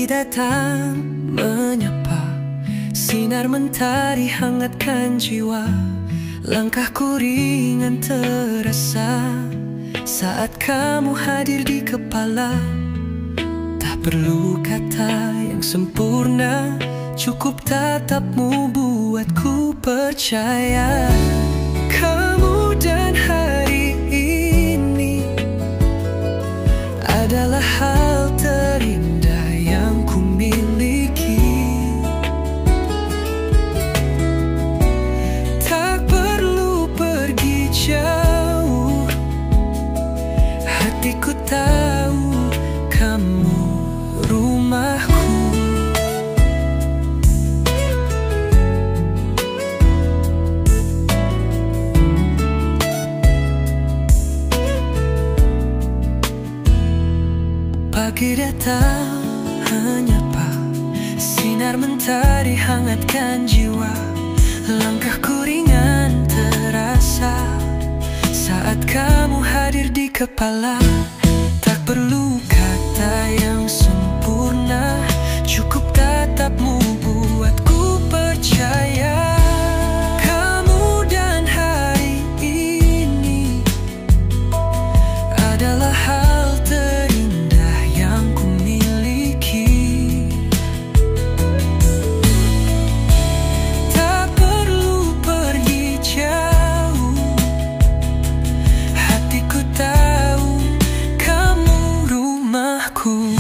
Pagi datang menyapa, sinar mentari hangatkan jiwa. Langkahku ringan terasa saat kamu hadir di kepala. Tak perlu kata yang sempurna, cukup tatapmu buatku percaya. Kamu dan hari ini adalah hal terindah yang ku miliki. Tak perlu pergi jauh, hatiku tahu kamu rumahku. Pagi datang menyapa, sinar mentari hangatkan jiwa. Langkahku ringan terasa saat kamu hadir di kepala. Tak perlu kata yang sempurna, cukup tatapmu buatku percaya. Kamu dan hari ini adalah hal terindah yang ku miliki. Tak perlu pergi jauh, hatiku tahu kamu rumahku.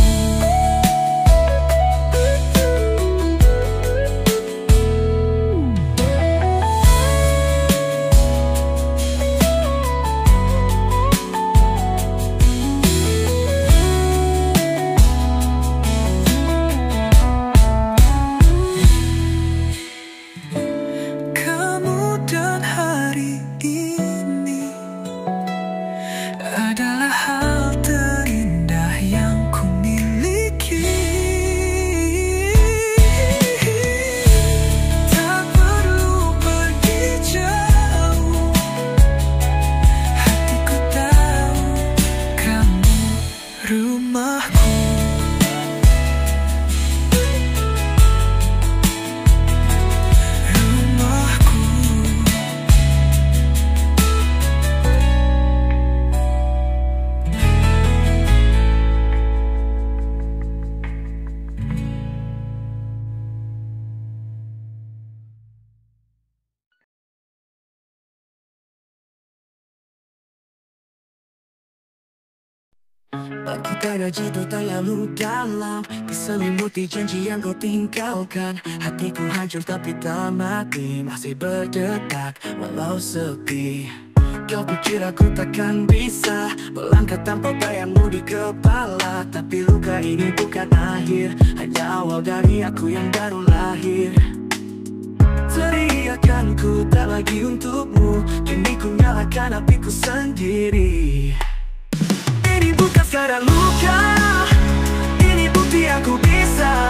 Kamu dan hari ini adalah hal terindah yang ku miliki. Tak perlu pergi jauh, hatiku tahu kamu rumahku. Aku tiada jatuh terlalu dalam, diselimuti janji yang kau tinggalkan. Hatiku hancur tapi tak mati, masih berdetak walau sepi. Kau pikir aku takkan bisa melangkah tanpa bayangmu di kepala. Tapi luka ini bukan akhir, hanya awal dari aku yang baru lahir. Teriakan ku tak lagi untukmu, kini ku nyalakan apiku sendiri. Ini bukan sekadar luka, ini bukti aku bisa.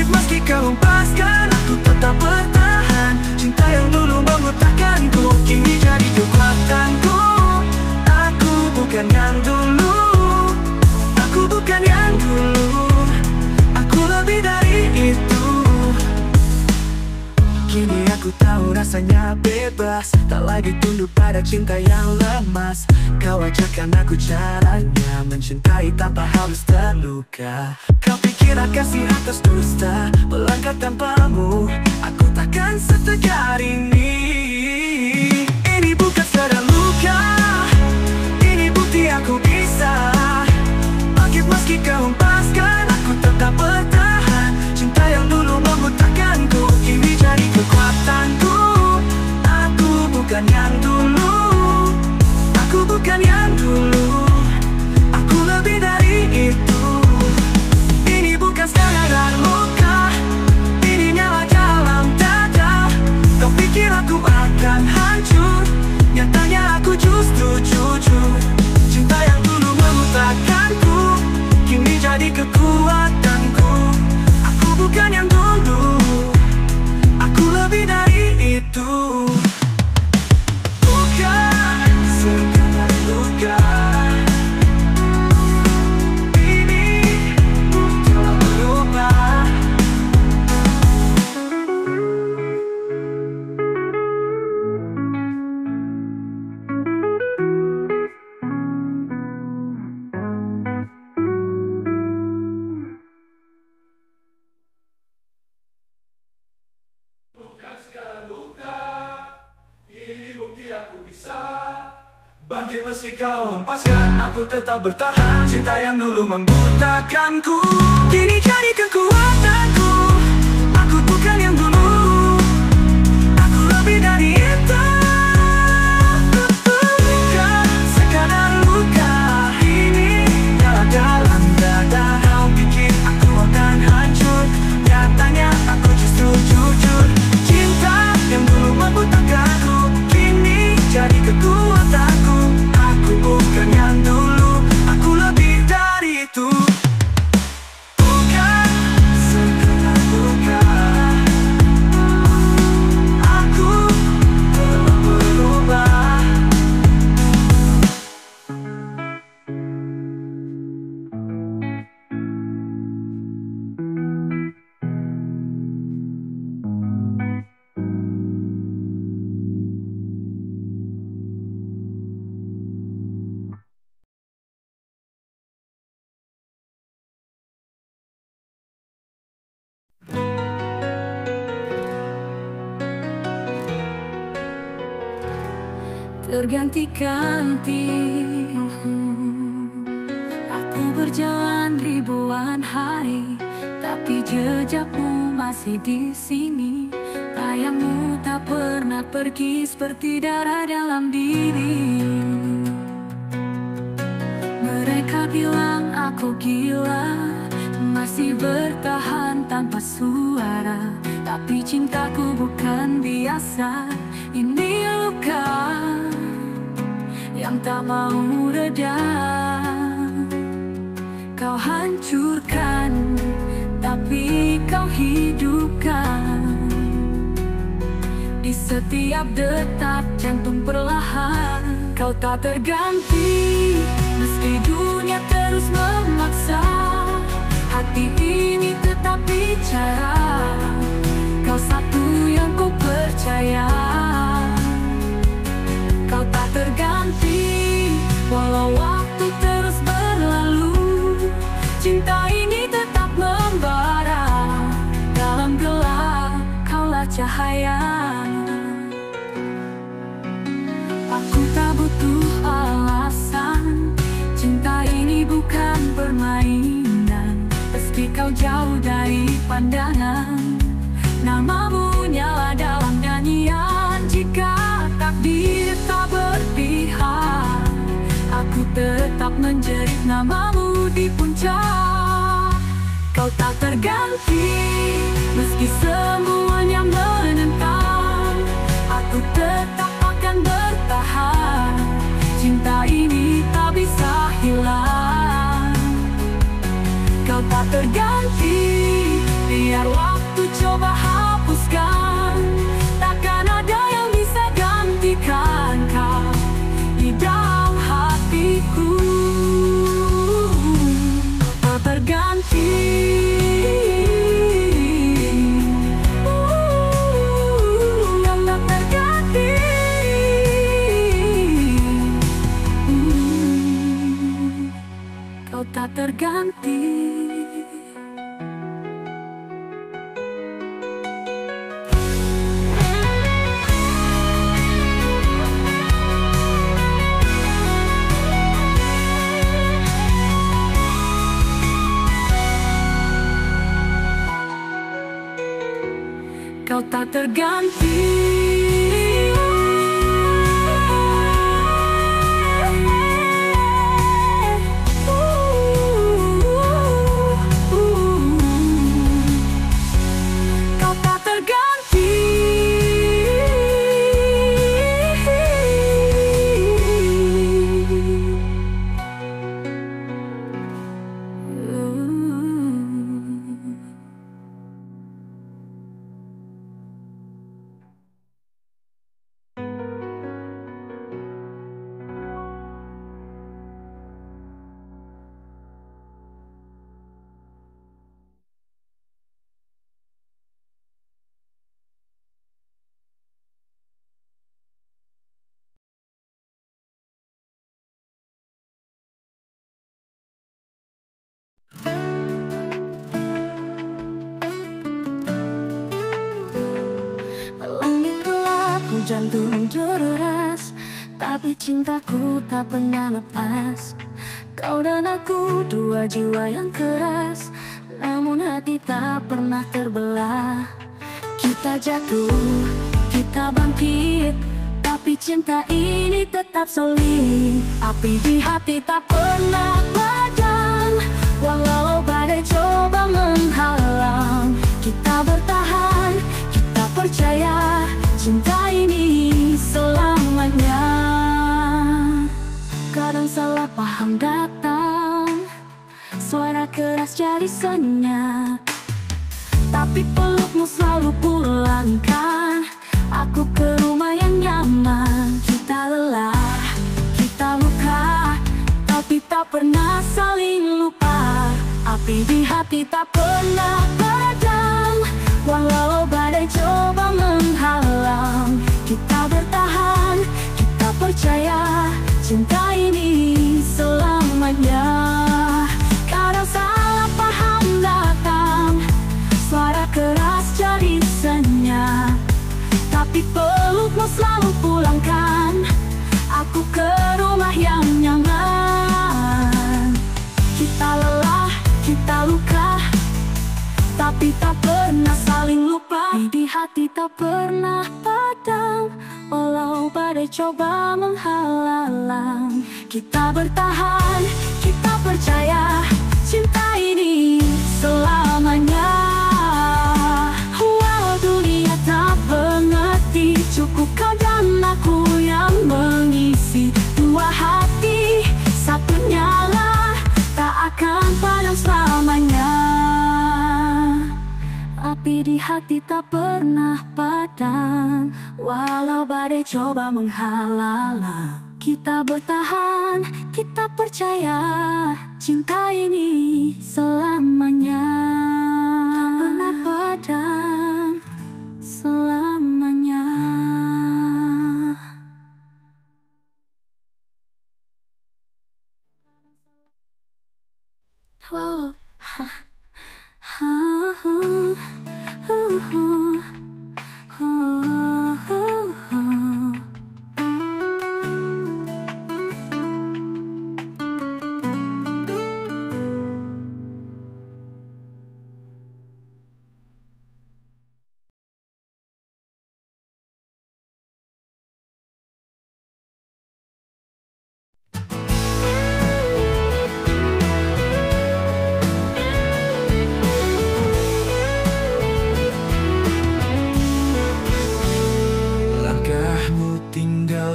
Meski kau hempaskan, aku tetap bertahan. Cinta yang dulu mengutahkanku, kini jadi kekuatanku. Aku bukan yang dulu, aku bukan yang dulu, aku lebih dari itu. Kini aku tahu rasanya bebas, tak lagi tunduk pada cinta yang lemas. Kau ajarkan aku caranya mencintai tanpa harus terluka. Kau pikir kasih atas dusta, melangkah tanpamu aku takkan setegar ini. Ini bukan sekadar luka, ini bukti aku bisa. Meski kau hempaskan, aku tetap bertahan. Cinta yang dulu membutakanku, kini jadi kekuatanku. Aku bukan yang dulu, aku bukan yang dulu, aku lebih dari itu. Ini bukan sekadar luka, ini nyala dalam dada. Kau pikir aku akan hancur, nyatanya aku justru jujur. Cinta yang dulu membutakanku, kini jadi Bangkit meski kau hempaskan, aku tetap bertahan. Cinta yang dulu membutakanku kini jadi kekuatanku. Aku bukan yang dulu, aku lebih dari itu. Luka, sekadar luka ini nyala dalam dada. Kau pikir aku akan hancur, nyatanya aku justru jujur. Cinta yang dulu membutakanku kini jadi kekuatanku. Aku bukan yang dulu, aku lebih dari itu. Bukan sekedar luka, aku telah berubah. Terganti-ganti aku berjalan ribuan hari, tapi jejakmu masih di sini. Tayangmu tak pernah pergi seperti darah dalam diri. Mereka bilang aku gila, masih bertahan tanpa suara. Tapi cintaku bukan biasa, ini luka yang tak mau reda. Kau hancurkan, tapi kau hidupkan. Di setiap detak jantung perlahan, kau tak terganti. Meski dunia terus memaksa, hati ini tetap bicara. Kau satu yang ku percaya. Kau tak terganti, walau waktu terus berlalu. Cinta ini tetap membara. Dalam gelap, kaulah cahaya. Aku tak butuh alasan, cinta ini bukan permainan. Meski kau jauh dari pandangan, namamu nyala dalam nyanyian. Jika takdir tak berpihak, aku tetap menjerit namamu di puncak. Kau tak terganti, meski semuanya menentang. Aku tetap akan bertahan. Cinta ini tak bisa hilang. Kau tak terganti, biar waktu coba hapuskan. Takkan ada yang bisa gantikan kau di dalam hatiku. Tak terganti, yang tak terganti. Kau tak terganti. Kau tak terganti. Kau tak terganti. Langit gelap, jantung deras, tak Tapi cintaku tak pernah lepas. Kau dan aku dua jiwa yang keras, namun hati tak pernah terbelah. Kita jatuh, kita bangkit, tapi cinta ini tetap solid. Api di hati tak pernah padam, walau badai coba menghalang. Kita bertahan, kita percaya, cinta ini selamanya. Kadang salah paham datang, suara keras jadi senyap, tapi pelukmu selalu pulangkan aku ke rumah yang nyaman. Kita lelah, kita luka, tapi tak pernah saling lupa. Api di hati tak pernah padam, walau badai coba menghalang. Kita bertahan, kita percaya, cinta ini selamanya. Kadang salah paham datang, suara keras jadi senyap, tapi pelukmu selalu pulangkan aku ke rumah yang nyaman. Kita lelah, kita luka, tapi tak pernah saling lupa. Di hati tak pernah padam, walau badai coba menghalang. Kita bertahan, kita percaya, cinta ini selamanya. Walau dunia tak mengerti, cukup kau dan aku yang mengisi. Dua hati, satu nyala, tak akan padam selamanya. Api di hati tak pernah padam, walau badai coba menghalang. Kita bertahan, kita percaya, cinta ini selamanya. Tak pernah padam selamanya. Wow.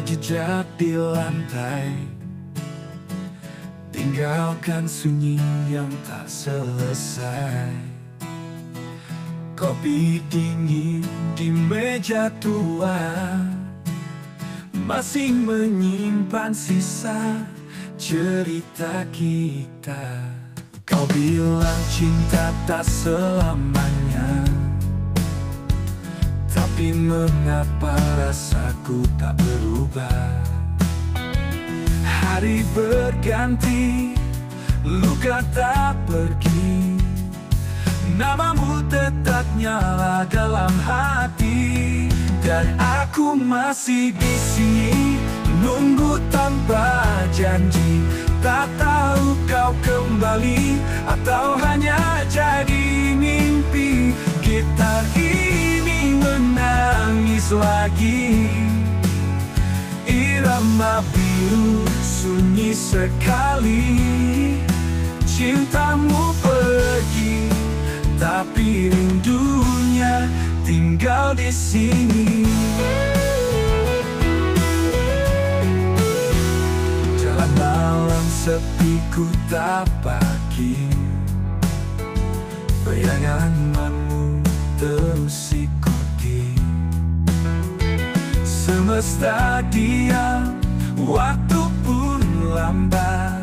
Jejak di lantai, tinggalkan sunyi yang tak selesai. Kopi dingin di meja tua masih menyimpan sisa cerita kita. Kau bilang cinta tak selamanya, tapi mengapa rasaku tak berubah? Hari berganti, luka tak pergi, namamu tetap nyala dalam hati. Dan aku masih di sini, nunggu tanpa janji. Tak tahu kau kembali atau hanya jadi mimpi. Gitar ini menangis lagi, irama biru sunyi sekali. Cintamu pergi, tapi rindunya tinggal di sini. Jalan malam sepi ku tapaki, bayanganmu terus ikuti. Semesta diam, waktu pun lambat,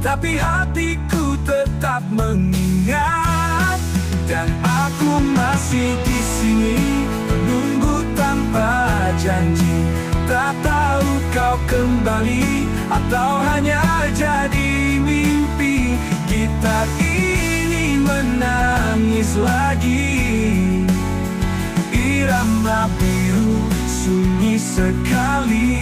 tapi hatiku tetap mengingat. Dan aku masih di sini, menunggu tanpa janji. Tak tahu kau kembali atau hanya jadi mimpi. Gitar ini menangis lagi, irama biru sunyi sekali.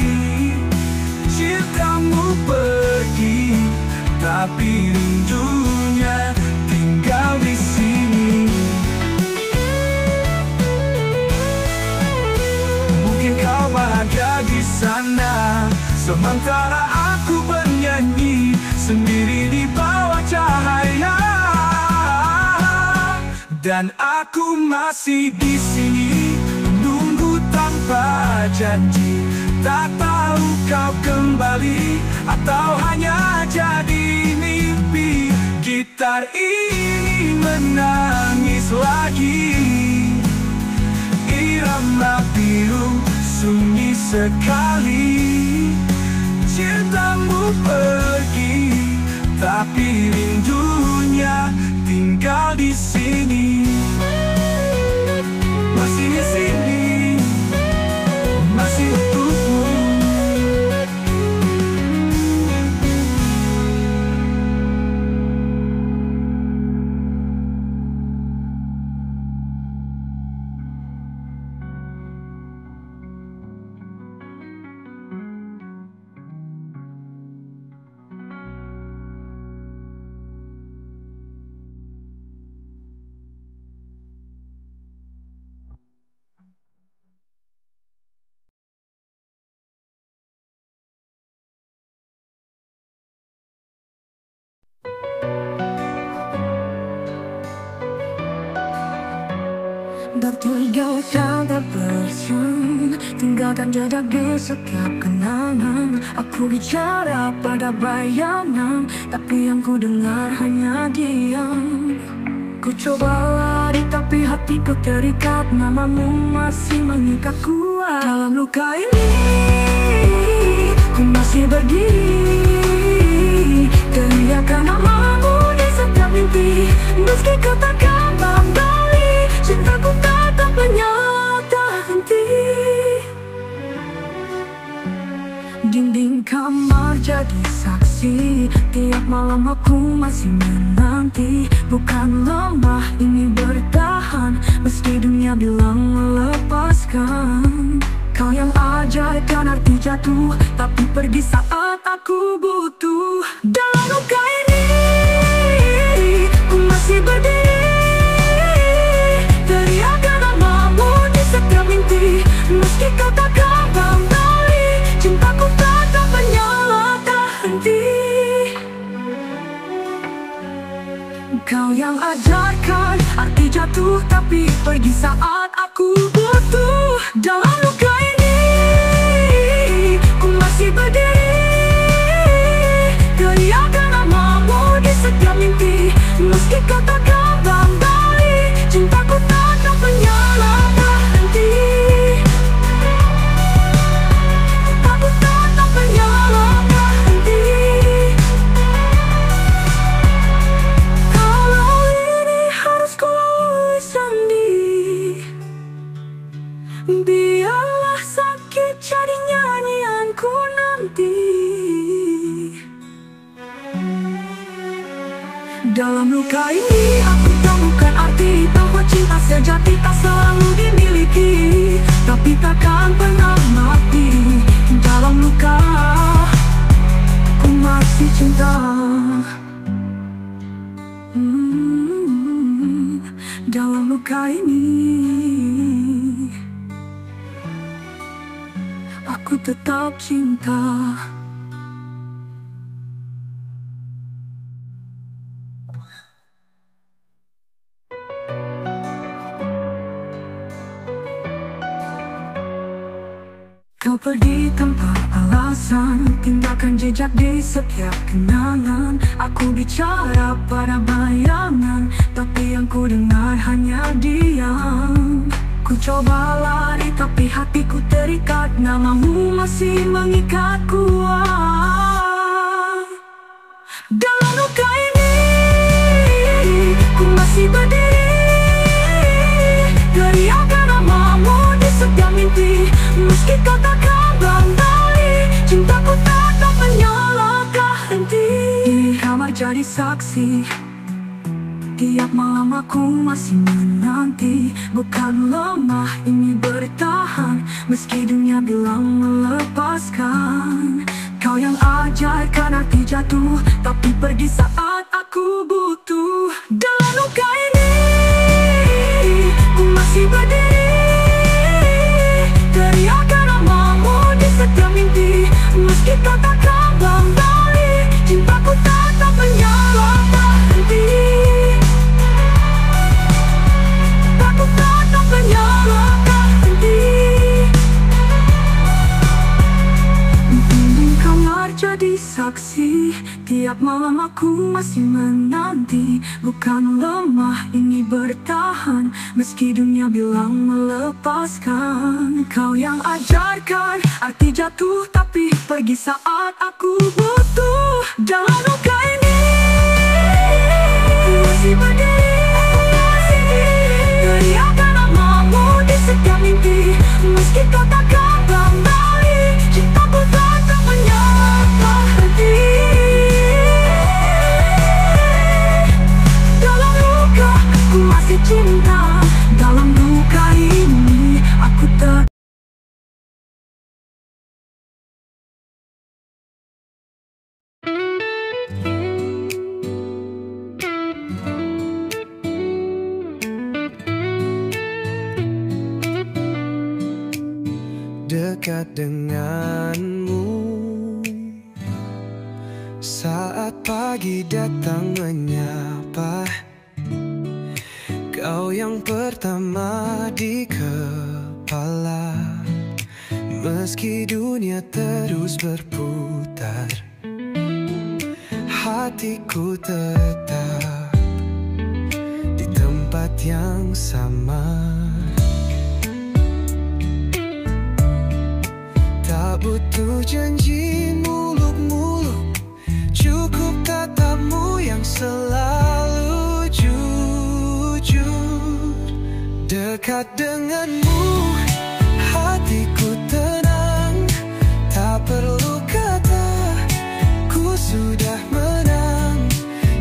sana. Sementara aku bernyanyi sendiri di bawah cahaya. Dan aku masih di sini menunggu tanpa janji. Tak tahu kau kembali atau hanya jadi mimpi. Gitar ini menangis lagi, irama biru sunyi sekali. Cintamu pergi, tapi rindunya tinggal di sini. Masih di sini, masih untukmu. Dan tinggalkan tak bersun, tinggalkan jejak di setiap kenangan. Aku bicara pada bayangan, tapi yang ku dengar hanya diam. Ku coba lari tapi hatiku terikat, namamu masih mengikat kuat. Dalam luka ini ku masih berdiri, teriakan namamu di setiap mimpi. Meski kau takkan kembali, cintaku tetap menyala tak henti. Dinding kamar jadi saksi, tiap malam aku masih menanti. Bukan lemah, ini bertahan, meski dunia bilang melepaskan. Kau yang ajarkan arti jatuh, tapi pergi saat aku butuh. Dalam luka ini ku masih berdiri, teriakan namamu di setiap mimpi. Meski kau takkan kembali, cintaku tetap menyala tak henti. Kau yang ajarkan arti jatuh, tapi pergi saat aku butuh. Dalam luka ini ku masih berdiri, teriakan namamu di setiap mimpi. Meski kau takkan kembali, cintaku tetap menyala tak henti. Aku tetap menyala tak henti. Kalau ini harus ku lalui sendiri, biarlah sakit jadi nyanyianku nanti. Dalam luka ini aku temukan arti bahwa cinta sejati tak selalu dimiliki, tapi takkan pernah mati. Dalam luka ku masih cinta. Dalam luka ini aku tetap cinta. Kau pergi tanpa alasan, tinggalkan jejak di setiap kenangan. Aku bicara pada bayangan, tapi yang ku dengar hanya diam. Ku coba lari tapi hatiku terikat, namamu masih mengikat kuat. Dalam luka ini ku masih berdiri, teriakan namamu di setiap mimpi. Meski kau takkan kembali, cintaku tetap menyala tak henti. Di kamar jadi saksi, tiap malam aku masih menanti. Bukan lemah, ini bertahan, meski dunia bilang melepaskan. Kau yang ajarkan arti jatuh, tapi pergi saat aku butuh. Dalam luka ini ku masih berdiri, teriakan namamu di setiap saksi, tiap malam aku masih menanti. Bukan lemah, ini bertahan, meski dunia bilang melepaskan. Kau yang ajarkan arti jatuh, tapi pergi saat aku butuh. Dalam luka ini masih berdiri, masih teriakan namamu di setiap mimpi. Meski kau takkan kembali, cintaku tak menyapa hati. Dalam luka aku masih cinta, dalam luka ini aku tak. Dekat denganmu saat pagi datang menyapa. Kau yang pertama di kepala, meski dunia terus berputar, hatiku tetap di tempat yang sama. Tak butuh janji muluk-muluk, cukup tatapmu yang selalu jujur. Dekat denganmu hatiku tenang, tak perlu kata ku sudah menang.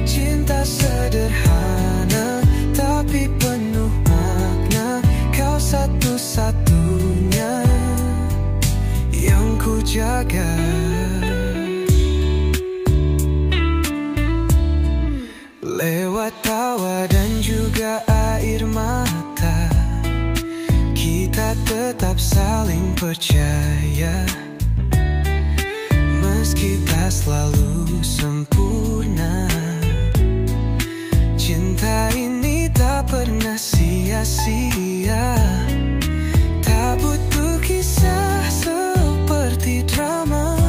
Cinta sederhana tapi penuh makna, kau satu-satunya yang ku jaga. Lewat tawa dan juga air mata, kita tetap saling percaya. Meski tak selalu sempurna, cinta ini tak pernah sia-sia. Tak butuh kisah seperti drama,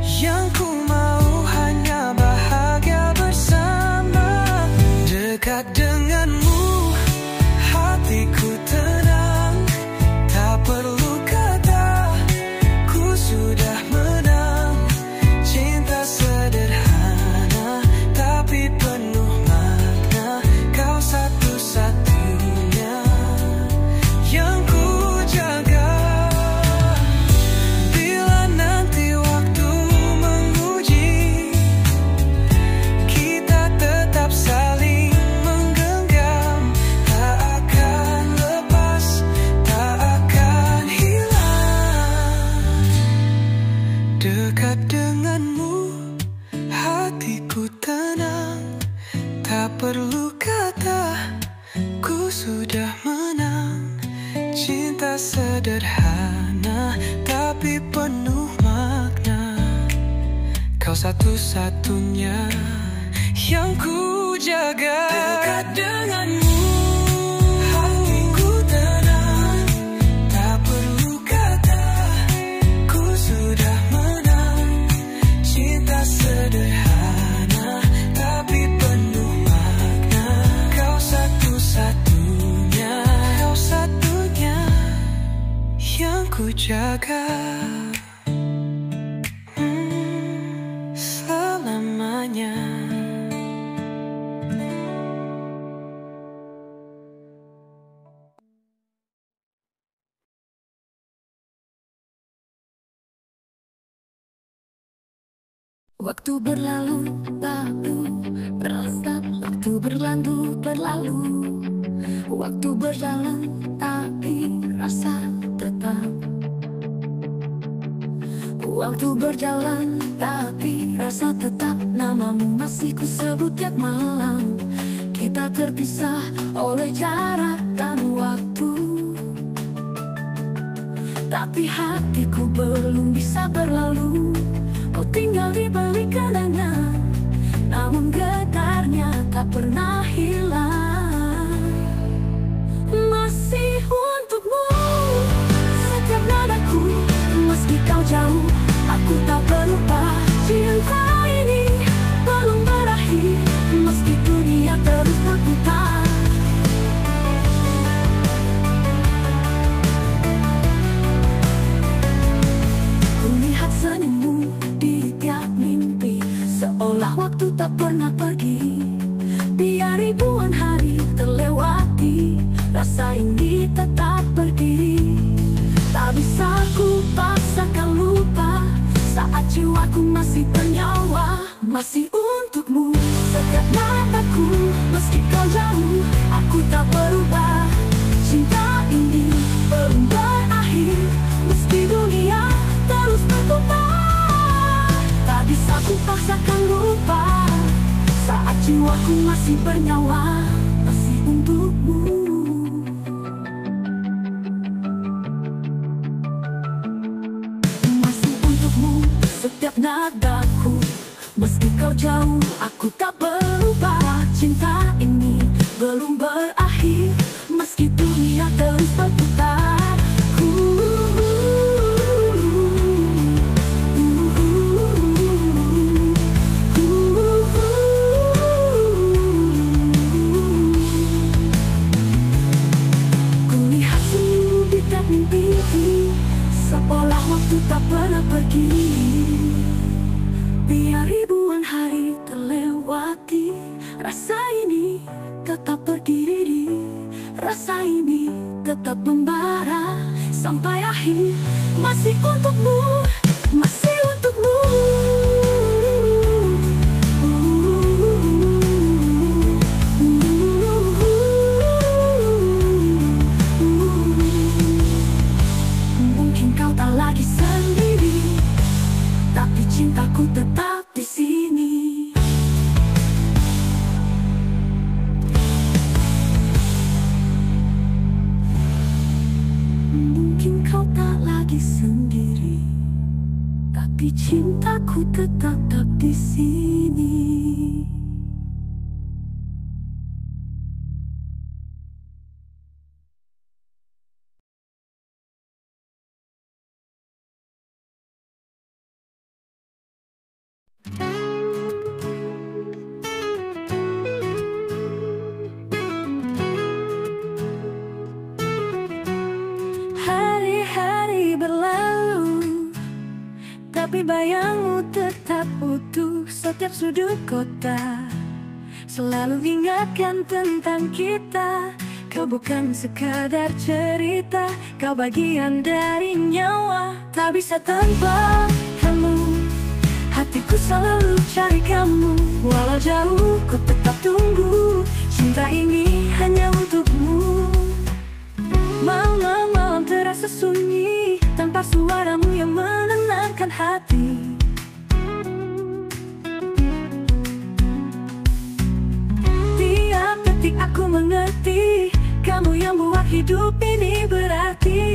yang ku mau hanya bahagia bersama. Dekat denganmu hatiku tenang, tak perlu kata ku sudah menang. Cinta sederhana tapi penuh makna, kau satu-satunya yang ku jaga. Bila nanti waktu menguji, kita tetap saling menggenggam. Tak akan lepas, tak akan hilang. Dekat denganmu hatiku tenang, tak perlu kata ku sudah menang. Cinta sederhana tapi penuh makna, kau satu-satunya yang ku jaga. Dekat denganmu hatiku tenang, tak perlu kata ku sudah menang. Cinta sederhana tapi penuh makna, kau satu-satunya, kau satunya yang ku jaga. Selamanya. Waktu berlalu, lalu berasa. Waktu berlalu. Waktu berjalan, tapi rasa tetap. Waktu berjalan, tapi rasa tetap. Namamu masih ku sebut tiap malam. Kita terpisah oleh jarak dan waktu, tapi hatiku belum bisa berlalu. Kau tinggal di balik kenangan, namun getarnya tak pernah hilang. Masih untukmu setiap nadaku, meski kau jauh, aku tak pelupa. berubah. Cinta ini belum berakhir, meski dunia terus berputar. Tak bisa ku paksakan lupa, saat jiwaku masih bernyawa, masih untukmu. Masih untukmu setiap nadaku, meski kau jauh aku tak berubah. Cinta ini belum berakhir, meski dunia terus berputar. Kulihat senyum di tiap mimpi, seolah waktu tak pernah pergi. Biar ribuan hari terlewati, rasa ini tetap berdiri. Rasa ini tetap membara sampai akhir. Masih untukmu, masih untukmu. Mungkin kau tak lagi sendiri, tapi cintaku tetap di sini. Mungkin kau tak lagi sendiri, tapi cintaku tetap di sini. Hari-hari berlalu, tapi bayangmu tetap utuh. Setiap sudut kota selalu ingatkan tentang kita. Kau bukan sekadar cerita, kau bagian dari nyawa. Tak bisa tanpa kamu, hatiku selalu cari kamu. Walau jauh ku tetap tunggu, cinta ini hanya untukmu. Malam-malam terasa sunyi, tanpa suaramu yang menenangkan hati. Tiap detik aku mengerti, kamu yang buat hidup ini berarti.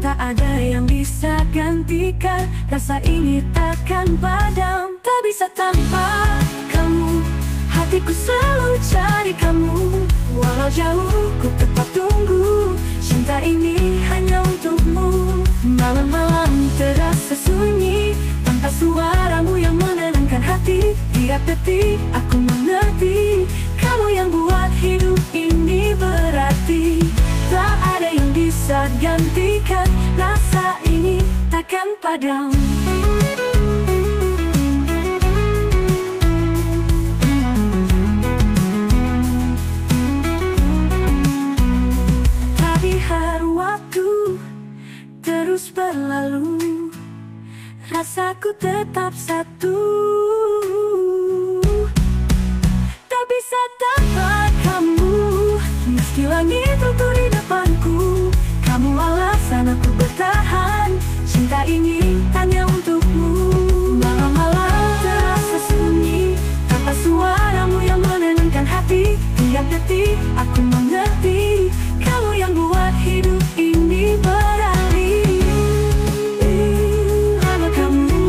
Tak ada yang bisa gantikan, rasa ini takkan padam. Tak bisa tanpa kamu, hatiku selalu cari kamu. Walau jauh ku tetap tunggu, cinta ini hanya untukmu. Malam-malam terasa sunyi, tanpa suaramu yang menenangkan hati. Tiap detik aku mengerti, kamu yang buat hidup ini berarti. Tak ada yang bisa gantikan, rasa ini takkan padam. Waktu terus berlalu, rasaku tetap satu. Tak bisa tanpa kamu, meski langit runtuh di depanku. Kamu alasan aku bertahan, cinta ini hanya untukmu. Malam-malam terasa sunyi, tanpa suaramu yang menenangkan hati. Tiap detik aku mengerti, kamu yang buat hidup ini berarti. Hanya kamu.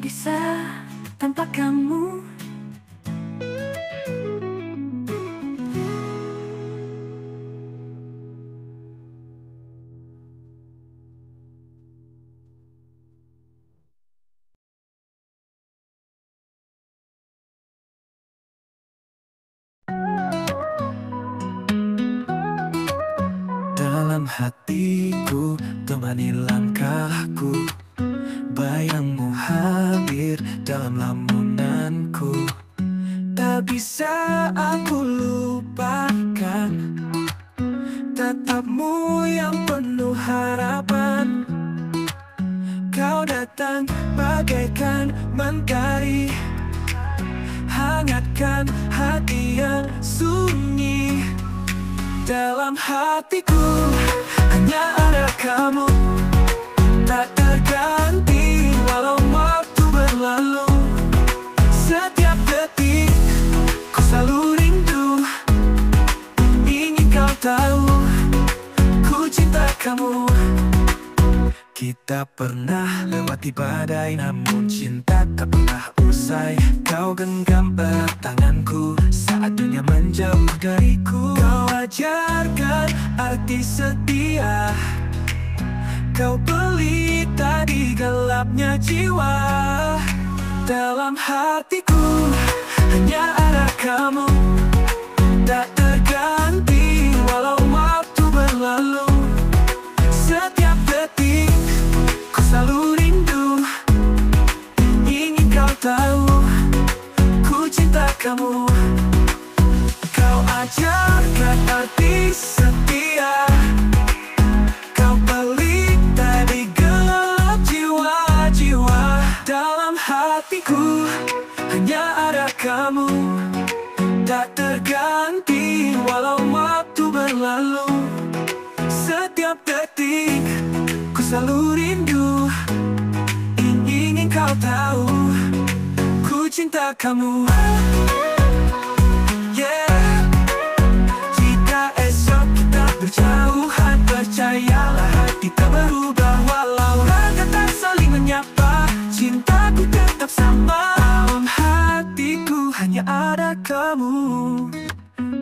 Bisa tanpa kamu. hatiku, temani langkahku. Bayangmu hadir dalam lamunanku. Tak bisa aku lupakan tatapmu yang penuh harapan. Kau datang bagaikan mentari, hangatkan hati yang sunyi. Dalam hatiku hanya ada kamu, tak terganti walau waktu berlalu. Setiap detik ku selalu rindu, ingin kau tahu ku cinta kamu. Kita pernah lewati badai, namun cinta tak pernah usai. Kau genggam erat tanganku saat dunia menjauh dariku. Kau ajarkan arti setia, kau pelita di gelapnya jiwa. Dalam hatiku hanya ada kamu, tak terganti walau waktu berlalu. Setiap detik ku selalu rindu, ingin kau tahu ku cinta kamu. Kau ajarkan arti setia, kau pelita di gelap jiwa-jiwa. Dalam hatiku hanya ada kamu, tak terganti walau waktu berlalu. Setiap detik ku selalu rindu, ingin kau tahu ku cinta kamu. Yeah. Jika esok kita berjauhan, percayalah hati tak berubah. Walau raga tak saling menyapa, cintaku tetap sama. Dalam hatiku hanya ada kamu,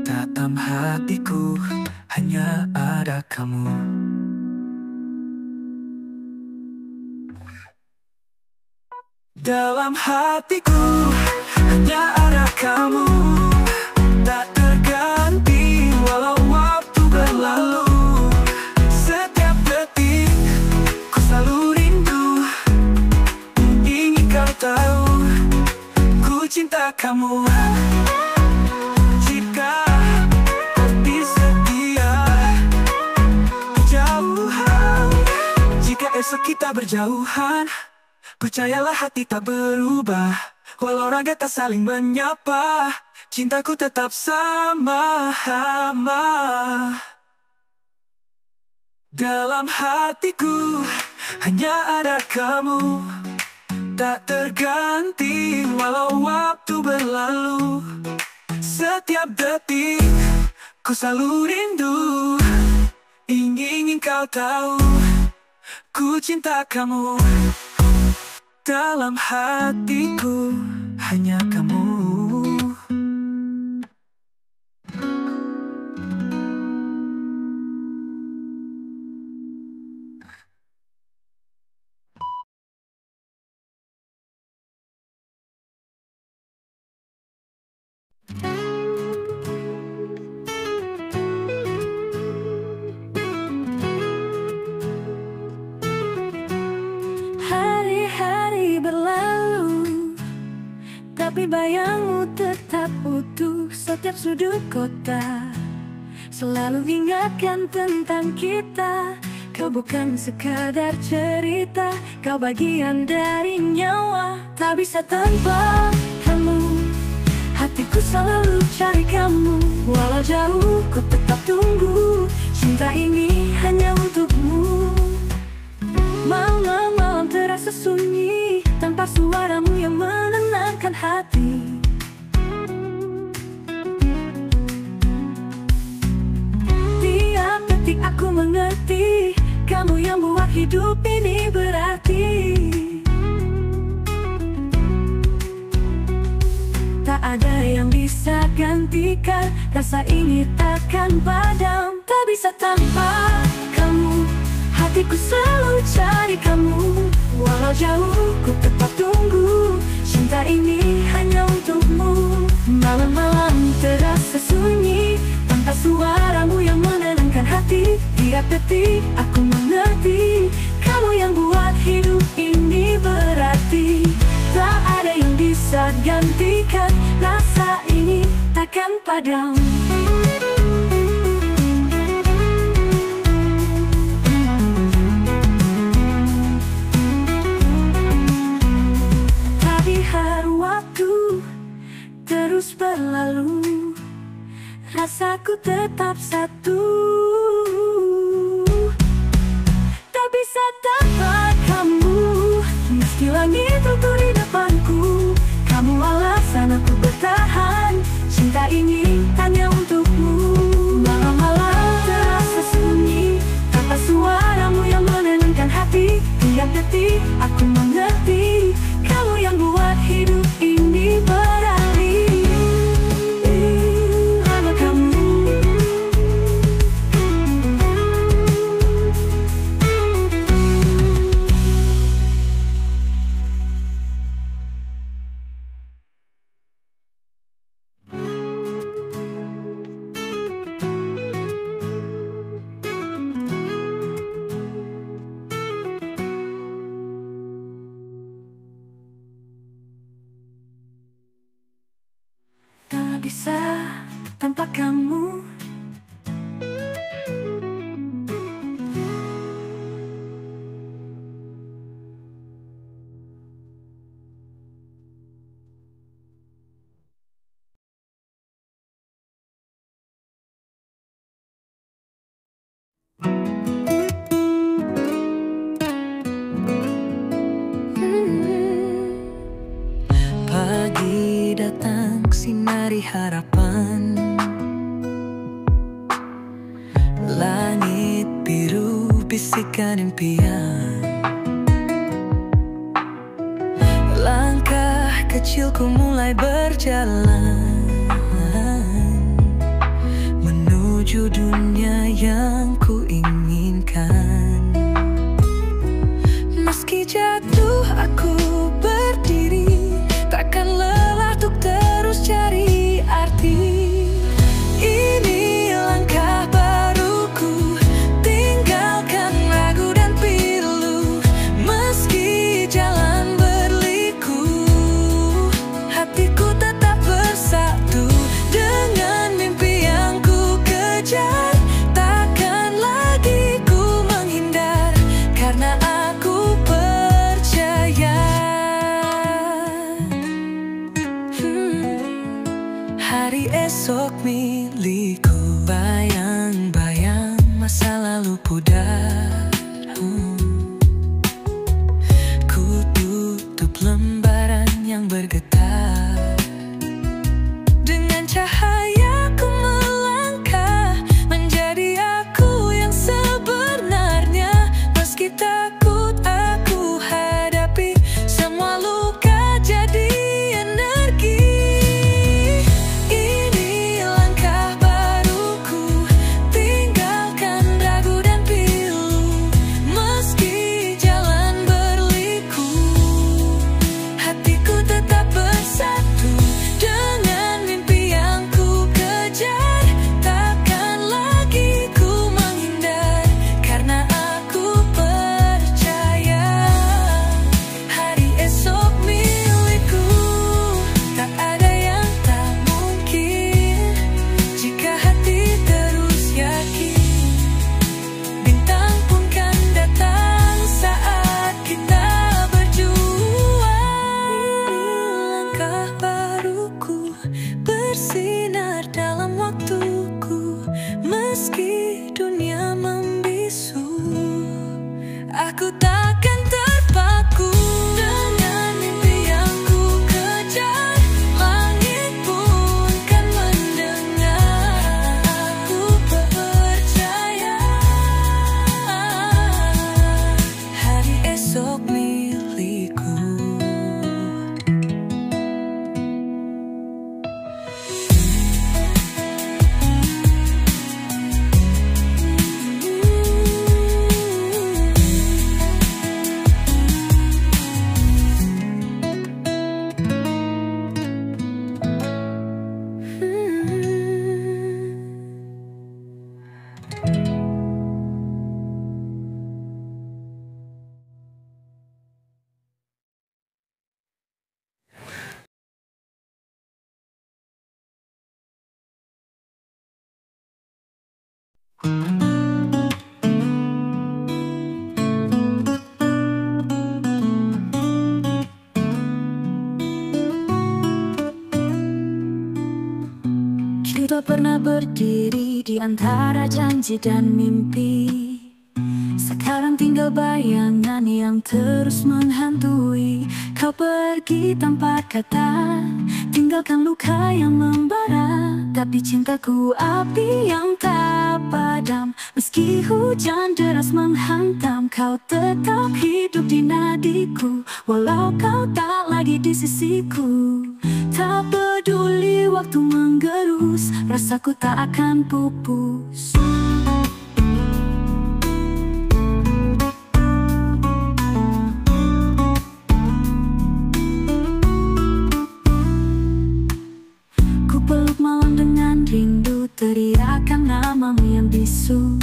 dalam hatiku hanya ada kamu. Dalam hatiku hanya ada kamu, tak terganti walau waktu berlalu. Setiap detik ku selalu rindu, ingin kau tahu ku cinta kamu. Jika kau bersedia berjauhan, jika esok kita berjauhan, percayalah hati tak berubah. Walau raga tak saling menyapa, cintaku tetap sama. Dalam hatiku hanya ada kamu, tak terganti walau waktu berlalu. Setiap detik ku selalu rindu, ingin kau tahu ku cinta kamu. Dalam hatiku hanya kamu. Tapi bayangmu tetap utuh, setiap sudut kota selalu ingatkan tentang kita. Kau bukan sekadar cerita, kau bagian dari nyawa. Tak bisa tanpa kamu, hatiku selalu cari kamu. Walau jauh ku tetap tunggu, cinta ini hanya untukmu. Malam-malam terasa sunyi, tanpa suaramu yang menenangkan hati. Tiap detik aku mengerti, kamu yang buat hidup ini berarti. Tak ada yang bisa gantikan, rasa ini takkan padam. Tak bisa tanpa kamu, hatiku selalu cari kamu. Walau jauh ku tetap tunggu, cinta ini hanya untukmu. Malam-malam terasa sunyi, tanpa suaramu yang menenangkan hati. Tiap detik aku mengerti, kamu yang buat hidup ini berarti. Tak ada yang bisa gantikan, rasa ini takkan padam. Terus berlalu, rasaku tetap satu. Tak bisa dapat kamu, meski langit runtuh di depanku. Kamu alasan aku bertahan, cinta ini hanya untukmu. Malam-malam terasa sunyi, tanpa suaramu yang menenangkan hati. Tiap detik aku mengerti, kamu yang buat hidup ini berarti. Bisa tanpa kamu. Pagi datang sinari harapan, langit biru bisikan impian. Langkah kecilku mulai berjalan menuju dunia yang ku inginkan. Meski jatuh aku berdiri, takkan lelah untuk terus cari arti. Ini langkah baruku, tinggalkan ragu dan pilu. Meski jalan berliku, hatiku tetap bersatu dengan mimpi yang ku kejar. Takkan lagi ku menghindar, karena aku percaya. Hari esok milikku, bayang-bayang masa lalu pudar. Ku tutup lembaran yang bergetar. Dengan cahaya ku melangkah, menjadi aku yang sebenarnya. Meski takut aku hadapi semua luka jadi energi. Ini langkah baruku, tinggalkan ragu dan pilu. Cinta pernah berdiri di antara janji dan mimpi. Sekarang tinggal bayangan yang terus menghantui. Kau pergi tanpa kata, tinggalkan luka yang membara. Tapi cintaku api yang tak padam. Meski hujan deras menghantam, kau tetap hidup di nadiku. Walau kau tak lagi di sisiku. Tak peduli waktu menggerus, rasaku tak akan pupus. Ku peluk malam dengan rindu, teriakan namamu yang bisu.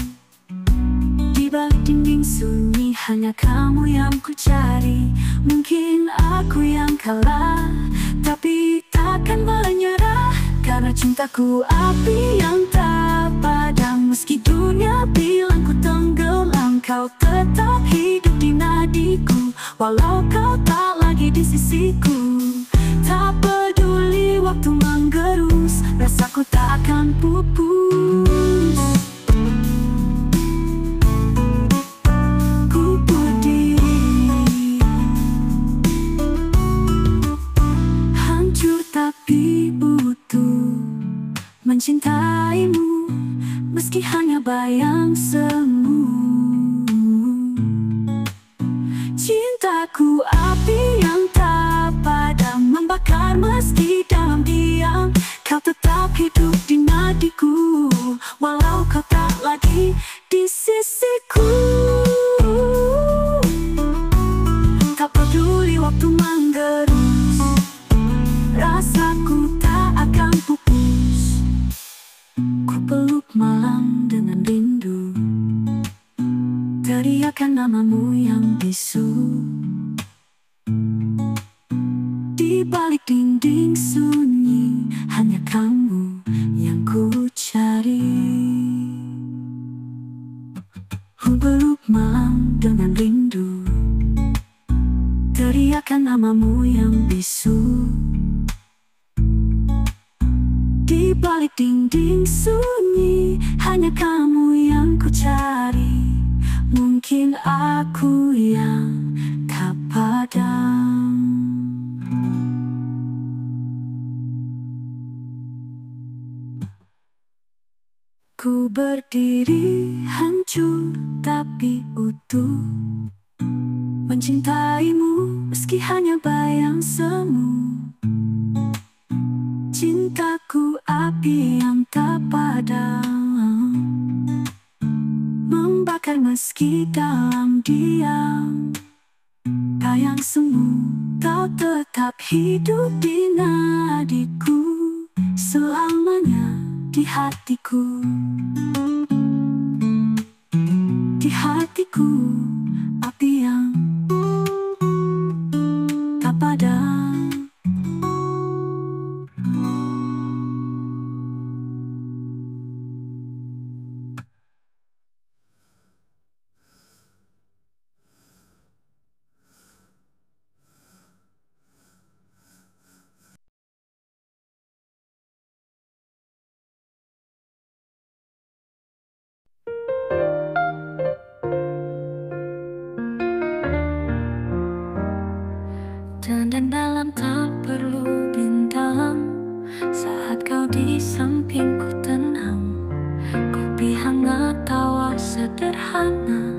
Di balik dinding sunyi, hanya kamu yang ku cari. Mungkin aku yang kalah, tapi takkan menyerah. Karena cintaku api yang tak padam. Meski dunia bilang ku tenggelam, kau tetap hidup di nadiku. Walau kau tak lagi di sisiku. Tak peduli waktu menggerus, rasaku tak akan pupus. Ku berdiri, hancur tapi utuh, mencintaimu meski hanya bayang semu. Cintaku api yang tak padam, membakar meski dalam diam. Kau tetap hidup di nadiku, walau kau tak lagi di sisiku. Tak peduli waktu menggerus, rasaku tak akan pupus. Ku peluk malam dengan rindu, teriakan namamu yang bisu. Di balik dinding sunyi, hanya kamu yang ku cari. Ku peluk malam dengan rindu, teriakan namamu yang bisu. Di balik dinding sunyi, hanya kamu yang ku cari. Mungkin aku yang tak padam. Ku berdiri hancur tapi utuh, mencintaimu meski hanya bayang semu. Cintaku api yang tak padam, membakar meski dalam diam. Bayang semu, kau tetap hidup di nadiku, selamanya di hatiku. Di hatiku, api yang tak padam. Dan dalam tak perlu bintang, saat kau di sampingku tenang. Kopi hangat tawa sederhana,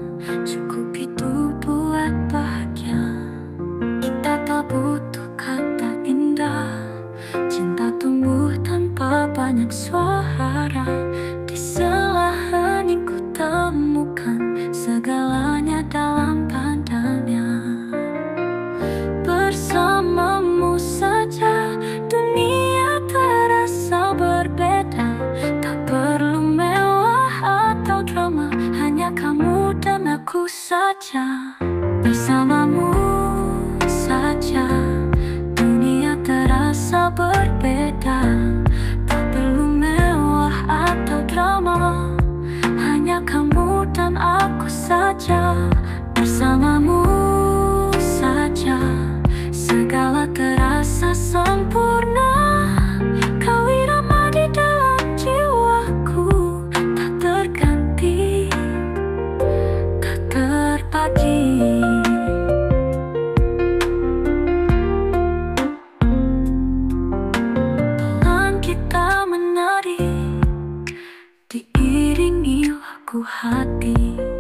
cukup itu buat bahagia. Kita tak butuh kata indah, cinta tumbuh tanpa banyak suara. Di sela hening ku temukan segalanya dalam padanya. Bersamamu saja dunia terasa berbeda. Tak perlu mewah atau drama, hanya kamu dan aku saja. Bersamamu saja dunia terasa berbeda. Tak perlu mewah atau drama, hanya kamu dan aku saja. Bersamamu saja segala terasa sempurna. Kau irama di dalam jiwa. aku hati.